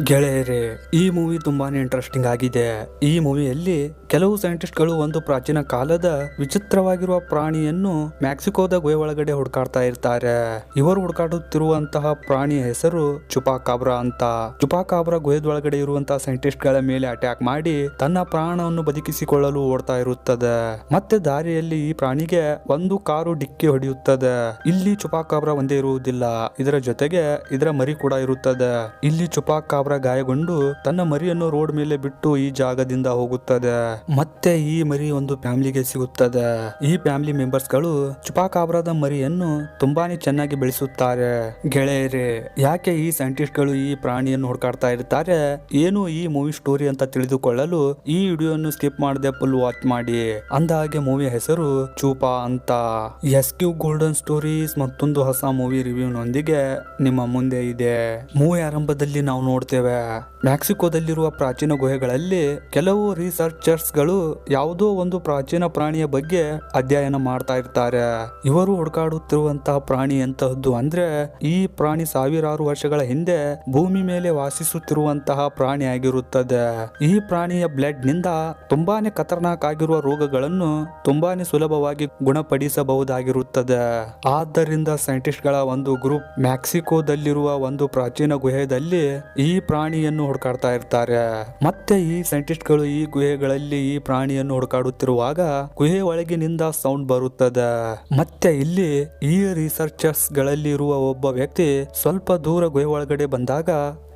ಗೆಳೆಯರೇ, ಈ ಮೂವಿ ತುಂಬಾನೇ ಇಂಟ್ರೆಸ್ಟಿಂಗ್ ಆಗಿದೆ. ಈ ಮೂವಿಯಲ್ಲಿ ಕೆಲವು ಸೈಂಟಿಸ್ಟ್ಗಳು ಒಂದು ಪ್ರಾಚೀನ ಕಾಲದ ವಿಚಿತ್ರವಾಗಿರುವ ಪ್ರಾಣಿಯನ್ನು ಮೆಕ್ಸಿಕೋದ ಗುಹೆ ಒಳಗಡೆ ಹುಡುಕಾಡ್ತಾ ಇರ್ತಾರೆ. ಇವರು ಹುಡುಕಾಡುತ್ತಿರುವಂತಹ ಪ್ರಾಣಿಯ ಹೆಸರು ಚುಪಾಕಾಬ್ರಾ ಅಂತ. ಚುಪಾಕಾಬ್ರಾ ಗುಹೆದೊಳಗಡೆ ಇರುವಂತಹ ಸೈಂಟಿಸ್ಟ್ ಗಳ ಮೇಲೆ ಅಟ್ಯಾಕ್ ಮಾಡಿ ತನ್ನ ಪ್ರಾಣವನ್ನು ಬದುಕಿಸಿಕೊಳ್ಳಲು ಓಡ್ತಾ ಇರುತ್ತದೆ. ಮತ್ತೆ ದಾರಿಯಲ್ಲಿ ಈ ಪ್ರಾಣಿಗೆ ಒಂದು ಕಾರು ಡಿಕ್ಕಿ ಹೊಡೆಯುತ್ತದೆ. ಇಲ್ಲಿ ಚುಪಾಕಾಬ್ರಾ ಒಂದೇ ಇರುವುದಿಲ್ಲ, ಇದರ ಜೊತೆಗೆ ಇದರ ಮರಿ ಕೂಡ ಇರುತ್ತದೆ. ಇಲ್ಲಿ ಚುಪಾಕಾಬ್ರಾ ಗಾಯಗೊಂಡು ತನ್ನ ಮರಿಯನ್ನು ರೋಡ್ ಮೇಲೆ ಬಿಟ್ಟು ಈ ಜಾಗದಿಂದ ಹೋಗುತ್ತದೆ. ಮತ್ತೆ ಈ ಮರಿ ಒಂದು ಫ್ಯಾಮಿಲಿಗೆ ಸಿಗುತ್ತದೆ. ಈ ಫ್ಯಾಮಿಲಿ ಮೆಂಬರ್ಸ್ ಗಳು ಚುಪಾಕಾಬ್ರಾದ ಮರಿಯನ್ನು ತುಂಬಾನೇ ಚೆನ್ನಾಗಿ ಬೆಳೆಸುತ್ತಾರೆ. ಗೆಳೆಯರೇ, ಯಾಕೆ ಈ ಸೈಂಟಿಸ್ಟ್ ಗಳು ಈ ಪ್ರಾಣಿಯನ್ನು ಹುಡುಕಾಡ್ತಾ ಇರ್ತಾರೆ, ಏನು ಈ ಮೂವಿ ಸ್ಟೋರಿ ಅಂತ ತಿಳಿದುಕೊಳ್ಳಲು ಈ ವಿಡಿಯೋವನ್ನು ಸ್ಕಿಪ್ ಮಾಡದೆ ಫುಲ್ ವಾಚ್ ಮಾಡಿ. ಅಂದಹಾಗೆ ಮೂವಿಯ ಹೆಸರು ಚೂಪಾ ಅಂತ. ಎಸ್ಕ್ಯೂ ಗೋಲ್ಡನ್ ಸ್ಟೋರೀಸ್ ಮತ್ತೊಂದು ಹೊಸ ಮೂವಿ ರಿವ್ಯೂನೊಂದಿಗೆ ನಿಮ್ಮ ಮುಂದೆ ಇದೆ. ಮೂವಿ ಆರಂಭದಲ್ಲಿ ನಾವು ನೋಡ್ತೇವೆ, ಮೆಕ್ಸಿಕೋದಲ್ಲಿರುವ ಪ್ರಾಚೀನ ಗುಹೆಗಳಲ್ಲಿ ಕೆಲವು ರಿಸರ್ಚರ್ಸ್ ಗಳು ಯಾವುದೋ ಒಂದು ಪ್ರಾಚೀನ ಪ್ರಾಣಿಯ ಬಗ್ಗೆ ಅಧ್ಯಯನ ಮಾಡ್ತಾ ಇರ್ತಾರೆ. ಇವರು ಹುಡುಕಾಡುತ್ತಿರುವಂತಹ ಪ್ರಾಣಿ ಎಂತಹದ್ದು ಅಂದ್ರೆ, ಈ ಪ್ರಾಣಿ ಸಾವಿರಾರು ವರ್ಷಗಳ ಹಿಂದೆ ಭೂಮಿ ಮೇಲೆ ವಾಸಿಸುತ್ತಿರುವಂತಹ ಪ್ರಾಣಿ ಆಗಿರುತ್ತದೆ. ಈ ಪ್ರಾಣಿಯ ಬ್ಲಡ್ ನಿಂದ ತುಂಬಾನೇ ಖತರ್ನಾಕ್ ಆಗಿರುವ ರೋಗಗಳನ್ನು ತುಂಬಾನೇ ಸುಲಭವಾಗಿ ಗುಣಪಡಿಸಬಹುದಾಗಿರುತ್ತದೆ. ಆದ್ದರಿಂದ ಸೈಂಟಿಸ್ಟ್ ಗಳ ಒಂದು ಗ್ರೂಪ್ ಮೆಕ್ಸಿಕೋದಲ್ಲಿರುವ ಒಂದು ಪ್ರಾಚೀನ ಗುಹೆಯಲ್ಲಿ ಈ ಪ್ರಾಣಿಯನ್ನು ಹುಡುಕಾಡ್ತಾ ಇರ್ತಾರೆ. ಮತ್ತೆ ಈ ಸೈಂಟಿಸ್ಟ್ ಗಳು ಈ ಗುಹೆಗಳಲ್ಲಿ ಈ ಪ್ರಾಣಿಯನ್ನು ಹುಡುಕಾಡುತ್ತಿರುವಾಗ ಗುಹೆ ಒಳಗಿನಿಂದ ಸೌಂಡ್ ಬರುತ್ತದೆ. ಮತ್ತೆ ಇಲ್ಲಿ ಈ ರಿಸರ್ಚರ್ಸ್ ಗಳಲ್ಲಿ ಇರುವ ಒಬ್ಬ ವ್ಯಕ್ತಿ ಸ್ವಲ್ಪ ದೂರ ಗುಹೆ ಒಳಗಡೆ ಬಂದಾಗ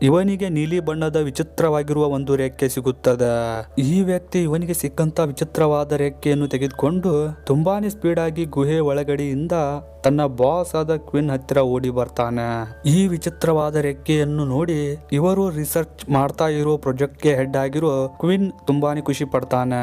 ಇವನಿಗೆ ನೀಲಿ ಬಣ್ಣದ ವಿಚಿತ್ರವಾಗಿರುವ ಒಂದು ರೆಕ್ಕೆ ಸಿಗುತ್ತದೆ. ಈ ವ್ಯಕ್ತಿ ಇವನಿಗೆ ಸಿಕ್ಕಂತ ವಿಚಿತ್ರವಾದ ರೆಕ್ಕೆಯನ್ನು ತೆಗೆದುಕೊಂಡು ತುಂಬಾನೇ ಸ್ಪೀಡ್ ಆಗಿ ಗುಹೆ ಒಳಗಡೆಯಿಂದ ತನ್ನ ಬಾಸ್ ಆದ ಕ್ವಿನ್ ಹತ್ತಿರ ಓಡಿ ಬರ್ತಾನೆ. ಈ ವಿಚಿತ್ರವಾದ ರೆಕ್ಕೆಯನ್ನು ನೋಡಿ ಇವರು ರಿಸರ್ಚ್ ಮಾಡ್ತಾ ಇರೋ ಪ್ರಾಜೆಕ್ಟ್ ಗೆ ಹೆಡ್ ಆಗಿರೋ ಕ್ವಿನ್ ತುಂಬಾನೇ ಖುಷಿ ಪಡ್ತಾನೆ.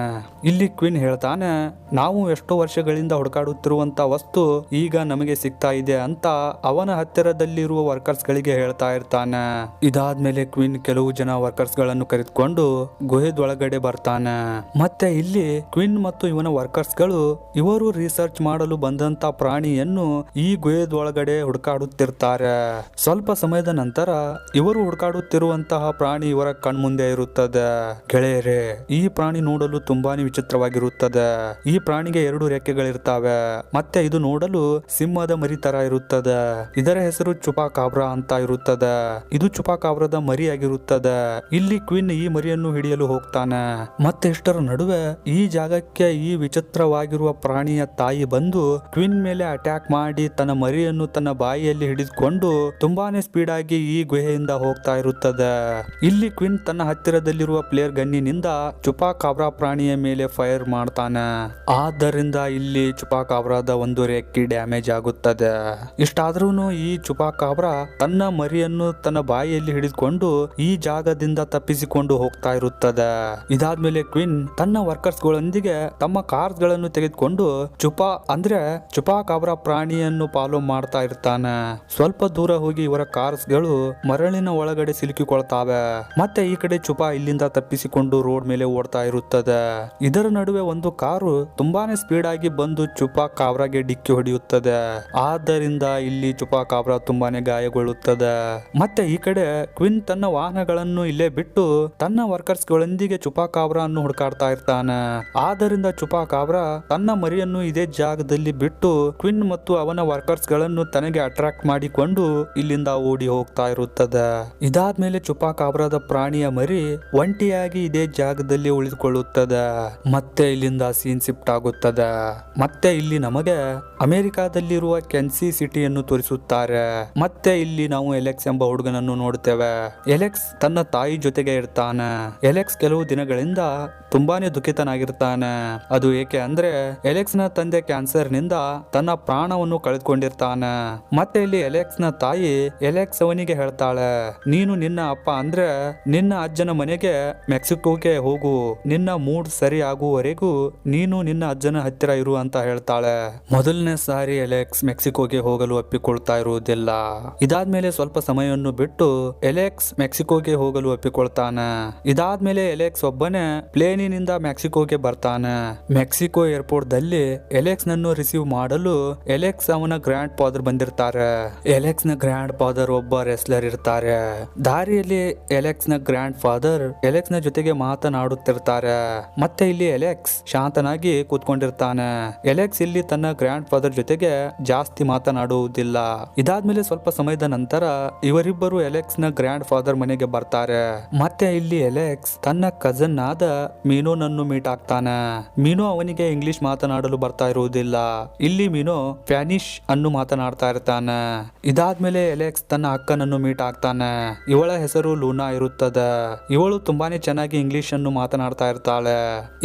ಇಲ್ಲಿ ಕ್ವಿನ್ ಹೇಳ್ತಾನೆ, ನಾವು ಎಷ್ಟೋ ವರ್ಷಗಳಿಂದ ಹುಡುಕಾಡುತ್ತಿರುವಂತ ವಸ್ತು ಈಗ ನಮಗೆ ಸಿಗ್ತಾ ಇದೆ ಅಂತ ಅವನ ಹತ್ತಿರದಲ್ಲಿರುವ ವರ್ಕರ್ಸ್ ಗಳಿಗೆ ಹೇಳ್ತಾ ಇರ್ತಾನೆ. ಇದಾದ್ಮೇಲೆ ಕ್ವಿನ್ ಕೆಲವು ಜನ ವರ್ಕರ್ಸ್ ಗಳನ್ನು ಕರೆದುಕೊಂಡು ಗುಹೆದೊಳಗಡೆ ಬರ್ತಾನೆ. ಮತ್ತೆ ಇಲ್ಲಿ ಕ್ವಿನ್ ಮತ್ತು ಇವನ ವರ್ಕರ್ಸ್ ಗಳು ಇವರು ರಿಸರ್ಚ್ ಮಾಡಲು ಬಂದಂತ ಪ್ರಾಣಿಯನ್ನು ಈ ಗುಹೆದೊಳಗಡೆ ಹುಡುಕಾಡುತ್ತಿರ್ತಾರೆ. ಸ್ವಲ್ಪ ಸಮಯದ ನಂತರ ಇವರು ಹುಡುಕಾಡುತ್ತಿರುವಂತಹ ಪ್ರಾಣಿ ಇವರ ಕಣ್ಮುಂದೆ ಇರುತ್ತದೆ. ಗೆಳೆಯರೇ, ಈ ಪ್ರಾಣಿ ನೋಡಲು ತುಂಬಾನೇ ವಿಚಿತ್ರವಾಗಿರುತ್ತದೆ. ಈ ಪ್ರಾಣಿಗೆ 2 ರೆಕ್ಕೆಗಳಿರ್ತವೆ. ಮತ್ತೆ ಇದು ನೋಡಲು ಸಿಂಹದ ಮರಿ ತರ ಇರುತ್ತದೆ. ಇದರ ಹೆಸರು ಚುಪಾಕಾಬ್ರಾ ಅಂತ ಇರುತ್ತದೆ. ಇದು ಚುಪಾಕಾಬ್ರಾದ ಮರಿ ಆಗಿರುತ್ತದೆ. ಇಲ್ಲಿ ಕ್ವಿನ್ ಈ ಮರಿಯನ್ನು ಹಿಡಿಯಲು ಹೋಗ್ತಾನೆ. ಮತ್ತೆ ಇಷ್ಟರ ನಡುವೆ ಈ ಜಾಗಕ್ಕೆ ಈ ವಿಚಿತ್ರವಾಗಿರುವ ಪ್ರಾಣಿಯ ತಾಯಿ ಬಂದು ಕ್ವಿನ್ ಮೇಲೆ ಅಟ್ಯಾಕ್ ಮಾಡಿ ತನ್ನ ಮರಿಯನ್ನು ತನ್ನ ಬಾಯಿಯಲ್ಲಿ ಹಿಡಿದುಕೊಂಡು ತುಂಬಾನೇ ಸ್ಪೀಡ್ ಆಗಿ ಈ ಗುಹೆಯಿಂದ ಹೋಗ್ತಾ ಇರುತ್ತದೆ. ಇಲ್ಲಿ ಕ್ವಿನ್ ತನ್ನ ಹತ್ತಿರದಲ್ಲಿರುವ ಪ್ಲೇಯರ್ ಗನ್ನಿನಿಂದ ಚುಪಾಕಾಬ್ರಾ ಪ್ರಾಣಿಯ ಮೇಲೆ ಫೈರ್ ಮಾಡ್ತಾನೆ. ಆದ್ದರಿಂದ ಇಲ್ಲಿ ಚುಪಾಕಾಬ್ರಾದ ಒಂದು ರೆಕ್ಕೆ ಡ್ಯಾಮೇಜ್ ಆಗುತ್ತದೆ. ಇಷ್ಟಾದ್ರೂ ಈ ಚುಪಾಕಾಬ್ರಾ ತನ್ನ ಮರಿಯನ್ನು ತನ್ನ ಬಾಯಿಯಲ್ಲಿ ಹಿಡಿದುಕೊಂಡು ಈ ಜಾಗದಿಂದ ತಪ್ಪಿಸಿಕೊಂಡು ಹೋಗ್ತಾ ಇರುತ್ತದೆ. ಇದಾದ್ಮೇಲೆ ಕ್ವಿನ್ ತನ್ನ ವರ್ಕರ್ಸ್ ಗಳೊಂದಿಗೆ ತಮ್ಮ ಕಾರ್ಸ್ ಗಳನ್ನು ತೆಗೆದುಕೊಂಡು ಚುಪಾಕಾಬ್ರಾ ಪ್ರಾಣಿಯನ್ನು ಫಾಲೋ ಮಾಡ್ತಾ ಇರ್ತಾನೆ. ಸ್ವಲ್ಪ ದೂರ ಹೋಗಿ ಇವರ ಕಾರ್ಸ್ ಗಳು ಮರಳಿನ ಒಳಗಡೆ ಸಿಲುಕಿಕೊಳ್ತಾವೆ. ಮತ್ತೆ ಈ ಕಡೆ ಚುಪಾ ಇಲ್ಲಿಂದ ತಪ್ಪಿಸಿಕೊಂಡು ರೋಡ್ ಮೇಲೆ ಓಡ್ತಾ ಇರುತ್ತದೆ. ಇದರ ನಡುವೆ ಒಂದು ಕಾರು ತುಂಬಾನೇ ಸ್ಪೀಡ್ ಆಗಿ ಬಂದು ಚುಪಾಕಾಬ್ರಾಗೆ ಡಿಕ್ಕಿ ಹೊಡೆಯುತ್ತದೆ. ಆದ್ದರಿಂದ ಇಲ್ಲಿ ಚುಪಾಕಾಬ್ರಾ ತುಂಬಾನೇ ಗಾಯಗೊಳ್ಳುತ್ತದೆ. ಮತ್ತೆ ಈ ಕಡೆ ಕ್ವಿನ್ ತನ್ನ ವಾಹನಗಳನ್ನು ಇಲ್ಲೇ ಬಿಟ್ಟು ತನ್ನ ವರ್ಕರ್ಸ್ ಗಳೊಂದಿಗೆ ಚುಪಾಕಾಬ್ರಾ ಅನ್ನು ಹುಡುಕಾಡ್ತಾ ಇರ್ತಾನೆ. ಆದ್ದರಿಂದ ಚುಪಾಕಾಬ್ರಾ ತನ್ನ ಮರಿಯನ್ನು ಇದೇ ಜಾಗದಲ್ಲಿ ಬಿಟ್ಟು ಕ್ವಿನ್ ಮತ್ತು ಅವನ ವರ್ಕರ್ಸ್ ಗಳನ್ನು ತನಗೆ ಅಟ್ರಾಕ್ಟ್ ಮಾಡಿಕೊಂಡು ಇಲ್ಲಿಂದ ಓಡಿ ಹೋಗ್ತಾ ಇರುತ್ತದೆ. ಇದಾದ್ಮೇಲೆ ಚುಪಾಕಾಬ್ರಾದ ಪ್ರಾಣಿಯ ಮರಿ ಒಂಟಿಯಾಗಿ ಇದೇ ಜಾಗದಲ್ಲಿ ಉಳಿದುಕೊಳ್ಳುತ್ತದೆ. ಮತ್ತೆ ಇಲ್ಲಿಂದ ಸೀನ್ ಶಿಫ್ಟ್ ಆಗುತ್ತದೆ. ಮತ್ತೆ ಇಲ್ಲಿ ನಮಗೆ ಅಮೆರಿಕಾದಲ್ಲಿರುವ ಕೆನ್ಸಿ ಸಿಟಿಯನ್ನು ತೋರಿಸುತ್ತಾರೆ. ಮತ್ತೆ ಇಲ್ಲಿ ನಾವು ಎಲೆಕ್ಸ್ ಎಂಬ ಹುಡುಗನನ್ನು ನೋಡುತ್ತೇವೆ. ಎಲೆಕ್ಸ್ ತನ್ನ ತಾಯಿ ಜೊತೆಗೆ ಇರ್ತಾನೆ. ಎಲೆಕ್ಸ್ ಕೆಲವು ದಿನಗಳಿಂದ ತುಂಬಾನೇ ದುಃಖಿತನಾಗಿರ್ತಾನೆ. ಅದು ಏಕೆ ಅಂದ್ರೆ ಎಲೆಕ್ಸ್ ನ ತಂದೆ ಕ್ಯಾನ್ಸರ್ ನಿಂದ ತನ್ನ ಪ್ರಾಣವನ್ನು ಕಳೆದುಕೊಂಡಿರ್ತಾನೆ. ಮತ್ತೆ ಇಲ್ಲಿ ಎಲೆಕ್ಸ್ ನ ತಾಯಿ ಎಲೆಕ್ಸ್ ಅವನಿಗೆ ಹೇಳ್ತಾಳೆ, ನೀನು ನಿನ್ನ ಅಪ್ಪ ಅಂದ್ರೆ ನಿನ್ನ ಅಜ್ಜನ ಮನೆಗೆ ಮೆಕ್ಸಿಕೋಗೆ ಹೋಗು, ನಿನ್ನ ಮೂಡ್ ಸರಿ ಆಗುವವರೆಗೂ ನೀನು ನಿನ್ನ ಅಜ್ಜನ ಹತ್ತಿರ ಇರು ಅಂತ ಹೇಳ್ತಾಳೆ. ಮೊದಲನೇ ಸಾರಿ ಎಲೆಕ್ಸ್ ಮೆಕ್ಸಿಕೋಗೆ ಹೋಗಲು ಒಪ್ಪಿಕೊಳ್ತಾ ಇರುವುದಿಲ್ಲ. ಇದಾದ್ಮೇಲೆ ಸ್ವಲ್ಪ ಸಮಯವನ್ನು ಬಿಟ್ಟು ಎಲೆಕ್ಸ್ ಮೆಕ್ಸಿಕೋಗೆ ಹೋಗಲು ಒಪ್ಪಿಕೊಳ್ತಾನೆ. ಇದಾದ್ಮೇಲೆ ಎಲೆಕ್ಸ್ ಒಬ್ಬನೇ ಪ್ಲೇನಿನಿಂದ ಮೆಕ್ಸಿಕೋಗೆ ಬರ್ತಾನೆ. ಮೆಕ್ಸಿಕೋ ಏರ್ಪೋರ್ಟ್ ದಲ್ಲಿ ಎಲೆಕ್ಸ್ ನನ್ನು ರಿಸೀವ್ ಮಾಡಲು ಎಲೆಕ್ಸ್ ಎಲೆಕ್ಸ್ ಅವನ ಗ್ರ್ಯಾಂಡ್ ಫಾದರ್ ಬಂದಿರ್ತಾರೆ. ಎಲೆಕ್ಸ್ ನ ಗ್ರ್ಯಾಂಡ್ ಫಾದರ್ ಒಬ್ಬ ರೆಸ್ಲರ್ ಇರ್ತಾರೆ. ದಾರಿಯಲ್ಲಿ ಎಲೆಕ್ಸ್ ನ ಗ್ರ್ಯಾಂಡ್ ಫಾದರ್ ಎಲೆಕ್ಸ್ ನ ಜೊತೆಗೆ ಮಾತನಾಡುತ್ತಿರ್ತಾರೆ. ಮತ್ತೆ ಇಲ್ಲಿ ಎಲೆಕ್ಸ್ ಶಾಂತನಾಗಿ ಕೂತ್ಕೊಂಡಿರ್ತಾನೆ. ಎಲೆಕ್ಸ್ ಇಲ್ಲಿ ತನ್ನ ಗ್ರ್ಯಾಂಡ್ ಫಾದರ್ ಜೊತೆಗೆ ಜಾಸ್ತಿ ಮಾತನಾಡುವುದಿಲ್ಲ. ಇದಾದ್ಮೇಲೆ ಸ್ವಲ್ಪ ಸಮಯದ ನಂತರ ಇವರಿಬ್ಬರು ಎಲೆಕ್ಸ್ ನ ಗ್ರ್ಯಾಂಡ್ ಫಾದರ್ ಮನೆಗೆ ಬರ್ತಾರೆ. ಮತ್ತೆ ಇಲ್ಲಿ ಎಲೆಕ್ಸ್ ತನ್ನ ಕಜನ್ ಆದ ಮೀನೋನನ್ನು ಮೀಟ್ ಆಗ್ತಾನೆ. ಮೀನೋ ಅವನಿಗೆ ಇಂಗ್ಲಿಷ್ ಮಾತನಾಡಲು ಬರ್ತಾ ಇರುವುದಿಲ್ಲ. ಇಲ್ಲಿ ಮೀನೋ ಸ್ಪ್ಯಾನಿಷ್ ಅನ್ನು ಮಾತನಾಡ್ತಾ ಇರ್ತಾನೆ. ಇದಾದ್ಮೇಲೆ ಎಲೆಕ್ಸ್ ತನ್ನ ಅಕ್ಕನನ್ನು ಮೀಟ್ ಆಗ್ತಾನೆ. ಇವಳ ಹೆಸರು ಲೂನಾ ಇರುತ್ತದೆ. ಇವಳು ತುಂಬಾನೇ ಚೆನ್ನಾಗಿ ಇಂಗ್ಲಿಷ್ ಅನ್ನು ಮಾತನಾಡ್ತಾ ಇರ್ತಾಳೆ.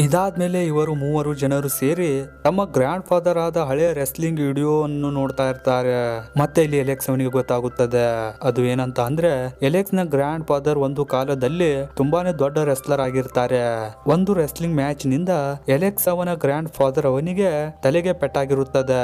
ಇದಾದ್ಮೇಲೆ ಇವರು ಮೂವರು ಜನರು ಸೇರಿ ತಮ್ಮ ಗ್ರ್ಯಾಂಡ್ ಫಾದರ್ ಆದ ಹಳೆಯ ರೆಸ್ಲಿಂಗ್ ವಿಡಿಯೋ ಅನ್ನು ನೋಡ್ತಾ ಇರ್ತಾರೆ. ಮತ್ತೆ ಇಲ್ಲಿ ಎಲೆಕ್ಸ್ ಅವನಿಗೆ ಗೊತ್ತಾಗುತ್ತದೆ. ಅದು ಏನಂತ ಅಂದ್ರೆ ಎಲೆಕ್ಸ್ ನ ಗ್ರ್ಯಾಂಡ್ ಫಾದರ್ ಒಂದು ಕಾಲದಲ್ಲಿ ತುಂಬಾನೇ ದೊಡ್ಡ ರೆಸ್ಲರ್ ಆಗಿರ್ತಾರೆ. ಒಂದು ರೆಸ್ಲಿಂಗ್ ಮ್ಯಾಚ್ ನಿಂದ ಎಲೆಕ್ಸ್ ಅವನ ಗ್ರ್ಯಾಂಡ್ ಫಾದರ್ ಅವನಿಗೆ ತಲೆಗೆ ಪೆಟ್ಟಾಗಿರುತ್ತದೆ.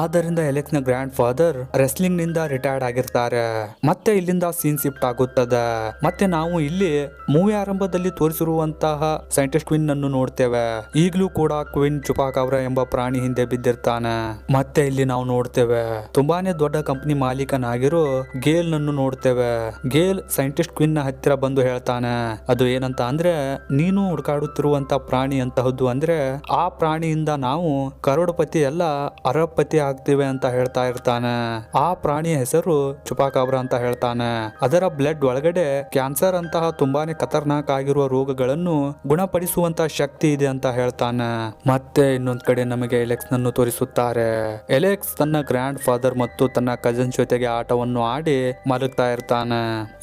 ಆದ್ದರಿಂದ ಎಲೆಕ್ಸ್ ನ ಗ್ರ್ಯಾಂಡ್ ಫಾದರ್ ರೆಸ್ಲಿಂಗ್ ನಿಂದ ರಿಟೈರ್ಡ್ ಆಗಿರ್ತಾರೆ. ಮತ್ತೆ ಇಲ್ಲಿಂದ ಸೀನ್ ಶಿಫ್ಟ್ ಆಗುತ್ತದೆ. ಮತ್ತೆ ನಾವು ಇಲ್ಲಿ ಮೂವಿ ಆರಂಭದಲ್ಲಿ ತೋರಿಸಿರುವಂತಹ ಸೈಂಟಿಸ್ಟ್ ಕ್ವಿನ್ ಅನ್ನು ನೋಡ್ತೇವೆ. ಈಗಲೂ ಕೂಡ ಕ್ವಿನ್ ಚುಪಾಕಾಬ್ರಾ ಎಂಬ ಪ್ರಾಣಿ ಹಿಂದೆ ಬಿದ್ದಿರ್ತಾನೆ. ಮತ್ತೆ ಇಲ್ಲಿ ನಾವು ನೋಡ್ತೇವೆ ತುಂಬಾನೇ ದೊಡ್ಡ ಕಂಪನಿ ಮಾಲೀಕನಾಗಿರೋ ಗೇಲ್ ನನ್ನು ನೋಡ್ತೇವೆ. ಗೇಲ್ ಸೈಂಟಿಸ್ಟ್ ಕ್ವಿನ್ ನ ಹತ್ತಿರ ಬಂದು ಹೇಳ್ತಾನೆ, ಅದು ಏನಂತ ಅಂದ್ರೆ ನೀನು ಹುಡುಕಾಡುತ್ತಿರುವಂತ ಪ್ರಾಣಿ ಅಂತಹದ್ದು ಅಂದ್ರೆ ಆ ಪ್ರಾಣಿಯಿಂದ ನಾವು ಕರೋಡಪತಿ ಎಲ್ಲ ಅರಬಪತಿ ಆಗ್ತೇವೆ ಅಂತ ಹೇಳ್ತಾ ಇರ್ತಾನೆ. ಆ ಪ್ರಾಣಿಯ ಹೆಸರು ಚುಪಾಕಾಬ್ರಾ ಅಂತ ಹೇಳ್ತಾನೆ. ಅದರ ಬ್ಲಡ್ ಒಳಗಡೆ ಕ್ಯಾನ್ಸರ್ ಅಂತಹ ತುಂಬಾನೇ ಖತರ್ನಾಕ್ ಆಗಿರುವ ರೋಗಗಳನ್ನು ಗುಣಪಡಿಸುವಂತ ಶಕ್ತಿ ಇದೆ ಅಂತ ಹೇಳ್ತಾನೆ. ಮತ್ತೆ ಇನ್ನೊಂದ್ ಕಡೆ ನಮಗೆ ಎಲೆಕ್ಸ್ ನನ್ನು ತೋರಿಸುತ್ತಾರೆ. ಎಲೆಕ್ಸ್ ತನ್ನ ಗ್ರ್ಯಾಂಡ್ ಫಾದರ್ ಮತ್ತು ತನ್ನ ಕಜನ್ ಜೊತೆಗೆ ಆಟವನ್ನು ಆಡಿ ಮಲಗ್ತಾ ಇರ್ತಾನೆ.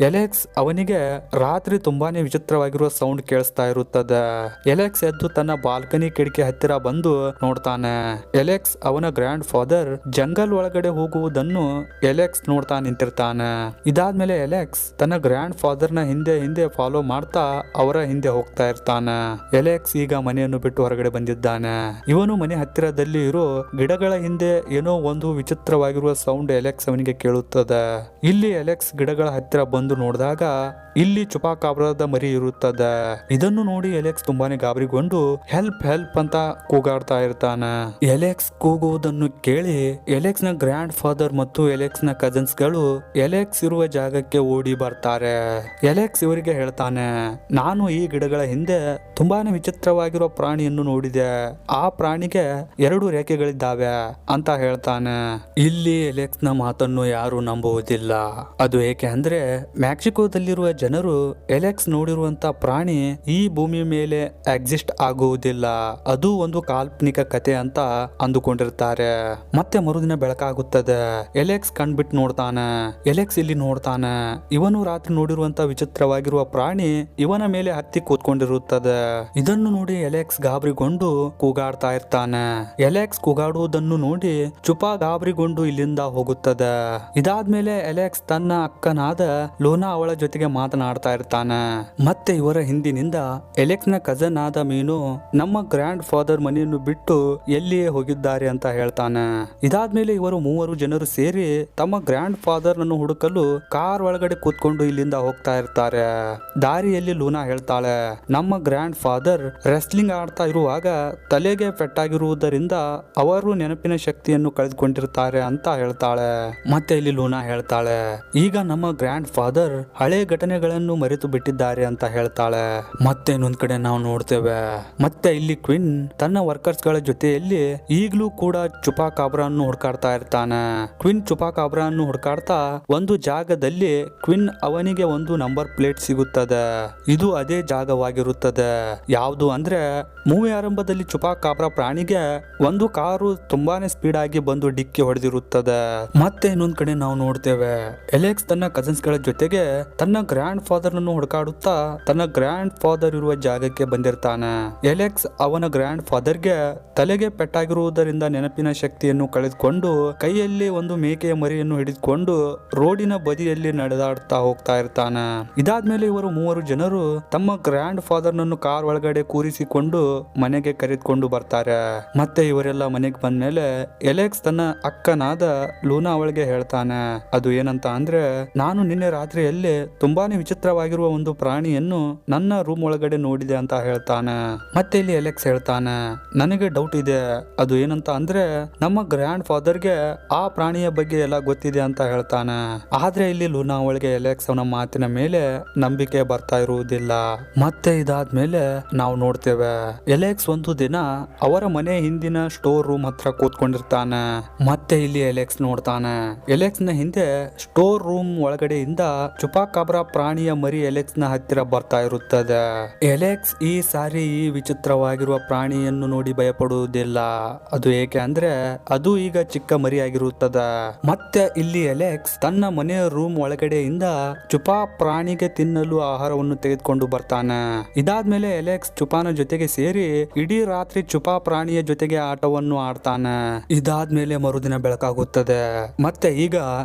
ಎಲೆಕ್ಸ್ ಅವನಿಗೆ ರಾತ್ರಿ ತುಂಬಾನೇ ವಿಚಿತ್ರವಾಗಿರುವ ಸೌಂಡ್ ಕೇಳಿಸ್ತಾ ಇರುತ್ತದೆ. ಎಲೆಕ್ಸ್ ಎದ್ದು ತನ್ನ ಬಾಲ್ಕನಿ ಕಿಟಕಿ ಹತ್ತಿರ ಬಂದು ನೋಡ್ತಾನೆ. ಎಲೆಕ್ಸ್ ಅವನ ಗ್ರ್ಯಾಂಡ್ ಫಾದರ್ ಜಂಗಲ್ ಒಳಗಡೆ ಹೋಗುವುದನ್ನು ಎಲೆಕ್ಸ್ ನೋಡ್ತಾ ನಿಂತಿರ್ತಾನೆ. ಇದಾದ್ಮೇಲೆ ಎಲೆಕ್ಸ್ ತನ್ನ ಗ್ರ್ಯಾಂಡ್ ಫಾದರ್ ನ ಹಿಂದೆ ಹಿಂದೆ ಫಾಲೋ ಮಾಡ್ತಾ ಅವರ ಹಿಂದೆ ಹೋಗ್ತಾ ಇರ್ತಾನೆ. ಎಲೆಕ್ಸ್ ಈಗ ಮನೆಯನ್ನು ಬಿಟ್ಟು ಹೊರಗಡೆ ಬಂದಿದ್ದಾನೆ. ಇವನು ಮನೆ ಹತ್ತಿರದಲ್ಲಿ ಇರೋ ಗಿಡಗಳ ಹಿಂದೆ ಏನೋ ಒಂದು ವಿಚಿತ್ರವಾಗಿರುವ ಸೌಂಡ್ ಎಲೆಕ್ಸ್ ಅವನಿಗೆ ಕೇಳುತ್ತದೆ. ಇಲ್ಲಿ ಎಲೆಕ್ಸ್ ಗಿಡಗಳ ಹತ್ತಿರ ಬಂದು ನೋಡಿದಾಗ ಇಲ್ಲಿ ಚುಪಾಕಾಬ್ರಾದ ಮರಿ ಇರುತ್ತದೆ. ಇದನ್ನು ನೋಡಿ ಎಲೆಕ್ಸ್ ತುಂಬಾನೇ ಗಾಬರಿಗೊಂಡು ಹೆಲ್ಪ್ ಹೆಲ್ಪ್ ಅಂತ ಕೂಗಾಡ್ತಾ ಇರ್ತಾನೆ. ಎಲೆಕ್ಸ್ ಕೂಗುವುದನ್ನು ಕೇಳಿ ಎಲೆಕ್ಸ್ ನ ಗ್ರ್ಯಾಂಡ್ ಫಾದರ್ ಮತ್ತು ಎಲೆಕ್ಸ್ ನ ಕಜನ್ಸ್ ಗಳು ಎಲೆಕ್ಸ್ ಇರುವ ಜಾಗಕ್ಕೆ ಓಡಿ ಬರ್ತಾರೆ. ಎಲೆಕ್ಸ್ ಇವರಿಗೆ ಹೇಳ್ತಾನೆ, ನಾನು ಈ ಗಿಡಗಳ ಹಿಂದೆ ತುಂಬಾನೇ ವಿಚಿತ್ರವಾಗಿರುವ ಪ್ರಾಣಿಯನ್ನು ನೋಡಿದೆ. ಆ ಪ್ರಾಣಿಗೆ 2 ರೇಖೆಗಳಿದ್ದಾವೆ ಅಂತ ಹೇಳ್ತಾನೆ. ಇಲ್ಲಿ ಎಲೆಕ್ಸ್ ನ ಮಾತನ್ನು ಯಾರು ನಂಬುವುದಿಲ್ಲ. ಅದು ಏಕೆ ಅಂದ್ರೆ ಮೆಕ್ಸಿಕೋದಲ್ಲಿರುವ ಜನರು ಎಲೆಕ್ಸ್ ನೋಡಿರುವಂತ ಪ್ರಾಣಿ ಈ ಭೂಮಿ ಮೇಲೆ ಎಕ್ಸಿಸ್ಟ್ ಆಗುವುದಿಲ್ಲ, ಅದು ಒಂದು ಕಾಲ್ಪನಿಕ ಕತೆ ಅಂತ ಅಂದುಕೊಂಡಿರ್ತಾರೆ. ಮತ್ತೆ ಮರುದಿನ ಬೆಳಕಾಗುತ್ತದೆ. ಎಲೆಕ್ಸ್ ಕಣ್ಬಿಟ್ಟು ನೋಡ್ತಾನೆ. ಎಲೆಕ್ಸ್ ಇಲ್ಲಿ ನೋಡ್ತಾನೆ, ಇವನು ರಾತ್ರಿ ನೋಡಿರುವಂತ ವಿಚಿತ್ರವಾಗಿರುವ ಪ್ರಾಣಿ ಇವನ ಮೇಲೆ ಹತ್ತಿ ಕೂತ್ಕೊಂಡಿರುತ್ತದೆ. ಇದನ್ನು ನೋಡಿ ಎಲೆಕ್ಸ್ ಗಾಬರಿಗೊಂಡು ಕೂಗಾಡ್ತಾ ಇರ್ತಾನೆ. ಎಲೆಕ್ಸ್ ಕೂಗಾಡುವುದನ್ನು ನೋಡಿ ಚುಪಾ ಗಾಬರಿಗೊಂಡು ಇಲ್ಲಿಂದ ಹೋಗುತ್ತದೆ. ಇದಾದ್ಮೇಲೆ ಎಲೆಕ್ಸ್ ತನ್ನ ಅಕ್ಕನಾದ ಲೋನಾ ಅವಳ ಜೊತೆಗೆ ಮಾತನಾಡ್ತಾ ಇರ್ತಾನೆ. ಮತ್ತೆ ಇವರ ಹಿಂದಿನಿಂದ ಎಲೆಕ್ಸ್ ನ ಕಜನ್ ಆದ ಮೀನು ನಮ್ಮ ಗ್ರ್ಯಾಂಡ್ ಫಾದರ್ ಮನೆಯನ್ನು ಬಿಟ್ಟು ಎಲ್ಲಿಯೇ ಹೋಗಿದ್ದಾರೆ ಅಂತ ಹೇಳ್ತಾನೆ. ಇದಾದ್ಮೇಲೆ ಇವರು ಮೂವರು ಜನರು ಸೇರಿ ತಮ್ಮ ಗ್ರ್ಯಾಂಡ್ ಫಾದರ್ ನನ್ನು ಹುಡುಕಲು ಕಾರ್ ಒಳಗಡೆ ಕೂತ್ಕೊಂಡು ಇಲ್ಲಿಂದ ಹೋಗ್ತಾ ಇರ್ತಾರೆ. ದಾರಿಯಲ್ಲಿ ಲೂನಾ ಹೇಳ್ತಾಳೆ, ನಮ್ಮ ಗ್ರ್ಯಾಂಡ್ ಫಾದರ್ ರೆಸ್ಲಿಂಗ್ ಆಡ್ತಾ ಇರುವಾಗ ತಲೆಗೆ ಪೆಟ್ಟಾಗಿರುವುದರಿಂದ ಅವರು ನೆನಪಿನ ಶಕ್ತಿಯನ್ನು ಕಳೆದುಕೊಂಡಿರ್ತಾರೆ ಅಂತ ಹೇಳ್ತಾಳೆ. ಮತ್ತೆ ಇಲ್ಲಿ ಲೂನಾ ಹೇಳ್ತಾಳೆ, ಈಗ ನಮ್ಮ ಗ್ರ್ಯಾಂಡ್ ಫಾದರ್ ಹಳೆ ಘಟನೆಗಳನ್ನು ಮರೆತು ಬಿಟ್ಟಿದ್ದಾರೆ ಅಂತ ಹೇಳ್ತಾಳೆ. ಮತ್ತೆ ಇನ್ನೊಂದ್ ಕಡೆ ನಾವು ನೋಡ್ತೇವೆ, ಮತ್ತೆ ಇಲ್ಲಿ ಕ್ವಿನ್ ತನ್ನ ವರ್ಕರ್ಸ್ ಗಳ ಜೊತೆಯಲ್ಲಿ ಈಗಲೂ ಕೂಡ ಚುಪಾಕಾಬ್ರಾ ಅನ್ನು ಹುಡುಕಾಡ್ತಾ ಇರ್ತಾನೆ. ಕ್ವಿನ್ ಚುಪಾಕಾಬ್ರಾ ಅನ್ನು ಹುಡುಕಾಡ್ತಾ ಒಂದು ಜಾಗದಲ್ಲಿ ಕ್ವಿನ್ ಅವನಿಗೆ ಒಂದು ನಂಬರ್ ಪ್ಲೇಟ್ ಸಿಗುತ್ತದೆ. ಇದು ಅದೇ ಜಾಗವಾಗಿರುತ್ತದೆ. ಯಾವುದು ಅಂದ್ರೆ ಮೂವಿ ಆರಂಭದಲ್ಲಿ ಚುಪಾಕಾಬ್ರಾ ಪ್ರಾಣಿಗೆ ಒಂದು ಕಾರು ತುಂಬಾನೇ ಸ್ಪೀಡ್ ಆಗಿ ಬಂದು ಡಿಕ್ಕಿ ಹೊಡೆದಿರುತ್ತದೆ. ಮತ್ತೆ ಇನ್ನೊಂದ್ ಕಡೆ ನಾವು ನೋಡ್ತೇವೆ, ಎಲೆಕ್ಸ್ ತನ್ನ ಕಸಿನ್ಸ್ ಗಳ ಜೊತೆಗೆ ತನ್ನ ಗ್ರ್ಯಾಂಡ್ ಫಾದರ್ ನನ್ನು ಹುಡುಕಾಡುತ್ತಾ ತನ್ನ ಗ್ರ್ಯಾಂಡ್ ಫಾದರ್ ಇರುವ ಜಾಗಕ್ಕೆ ಬಂದಿರ್ತಾನೆ. ಎಲೆಕ್ಸ್ ಅವನ ಗ್ರ್ಯಾಂಡ್ ಫಾದರ್ಗೆ ತಲೆಗೆ ಪೆಟ್ಟಾಗಿರುವುದರಿಂದ ನೆನಪಿನ ಶಕ್ತಿಯನ್ನು ಕಳೆದುಕೊಂಡು ಕೈಯಲ್ಲಿ ಒಂದು ಮೇಕೆಯ ಮರಿಯನ್ನು ಹಿಡಿದುಕೊಂಡು ರೋಡಿನ ಬದಿಯಲ್ಲಿ ನಡೆದಾಡ್ತಾ ಹೋಗ್ತಾ ಇರ್ತಾನೆ. ಇದಾದ್ಮೇಲೆ ಇವರು ಮೂವರು ಜನರು ತಮ್ಮ ಗ್ರ್ಯಾಂಡ್ ಫಾದರ್ ನನ್ನು ಕಾರ್ ಒಳಗಡೆ ಕೂರಿಸಿಕೊಂಡು ಮನೆಗೆ ಕರೆದುಕೊಂಡು ಬರ್ತಾರೆ. ಮತ್ತೆ ಇವರೆಲ್ಲ ಮನೆಗೆ ಬಂದ್ಮೇಲೆ ಎಲೆಕ್ಸ್ ತನ್ನ ಅಕ್ಕನಾದ ಲೂನಾ ಅವಳಿಗೆ ಹೇಳ್ತಾನೆ, ಅದು ಏನಂತ ಅಂದ್ರೆ ನಾನು ನಿನ್ನೆ ರಾತ್ರಿಯಲ್ಲಿ ತುಂಬಾನೇ ವಿಚಿತ್ರವಾಗಿರುವ ಒಂದು ಪ್ರಾಣಿಯನ್ನು ನನ್ನ ರೂಮ್ ಒಳಗಡೆ ನೋಡಿದೆ ಅಂತ ಹೇಳ್ತಾನೆ. ಮತ್ತೆ ಇಲ್ಲಿ ಎಲೆಕ್ಸ್ ಹೇಳ್ತಾನೆ, ನನಗೆ ಡೌಟ್ ಇದೆ, ಅದು ಏನಂತ ಅಂದ್ರೆ ನಮ್ಮ ಗ್ರ್ಯಾಂಡ್ ಫಾದರ್ಗೆ ಆ ಪ್ರಾಣಿಯ ಬಗ್ಗೆ ಎಲ್ಲ ಗೊತ್ತಿದೆ ಅಂತ ಹೇಳ್ತಾನೆ. ಆದ್ರೆ ಇಲ್ಲಿ ಲೂನಾ ಒಳಗೆ ಎಲೆಕ್ಸ್ ಅವನ ಮಾತಿನ ಮೇಲೆ ನಂಬಿಕೆ ಬರ್ತಾ ಇರುವುದಿಲ್ಲ. ಮತ್ತೆ ಇದಾದ್ಮೇಲೆ ನಾವು ನೋಡ್ತೇವೆ, ಎಲೆಕ್ಸ್ ಒಂದು ದಿನ ಅವರ ಮನೆ ಹಿಂದಿನ ಸ್ಟೋರ್ ರೂಮ್ ಹತ್ರ ಕೂತ್ಕೊಂಡಿರ್ತಾನೆ. ಮತ್ತೆ ಇಲ್ಲಿ ಎಲೆಕ್ಸ್ ನೋಡ್ತಾನೆ, ಎಲೆಕ್ಸ್ ನ ಹಿಂದೆ ಸ್ಟೋರ್ ರೂಮ್ ಒಳಗಡೆಯಿಂದ ಚುಪಾಕಾಬ್ರಾ ಪ್ರಾಣಿಯ ಮರಿ ಎಲೆಕ್ಸ್ ನ ಹತ್ತಿರ ಬರ್ತಾ ಇರುತ್ತದೆ. ಎಲೆಕ್ಸ್ ಈ ಸಾರಿ ಈ ವಿಚಿತ್ರವಾಗಿರುವ ಪ್ರಾಣಿಯನ್ನು ನೋಡಿ ಭಯಪಡುವುದಿಲ್ಲ. ಅದು ಏಕೆ ಅಂದ್ರೆ ಅದು ಈಗ ಚಿಕ್ಕ ಮರಿ ಆಗಿರುತ್ತದೆ. ಮತ್ತೆ ಇಲ್ಲಿ ಎಲೆಕ್ಸ್ ತನ್ನ ಮನೆಯ ರೂಮ್ ಒಳಗಡೆಯಿಂದ ಚುಪಾ ಪ್ರಾಣಿಗೆ ತಿನ್ನಲು ಆಹಾರವನ್ನು ತೆಗೆದುಕೊಂಡು ಬರ್ತಾನೆ. ಇದಾದ್ಮೇಲೆ ಎಲೆಕ್ಸ್ ಚುಪಾನ ಜೊತೆಗೆ ಸೇರಿ ಇಡೀ ರಾತ್ರಿ ಚುಪಾ ಪ್ರಾಣಿಯ ಜೊತೆಗೆ ಆಟವನ್ನು ಆಡ್ತಾನೆ. ಇದಾದ್ಮೇಲೆ ಮರುದಿನ ಬೆಳಕಾಗುತ್ತದೆ. ಮತ್ತೆ ಈಗ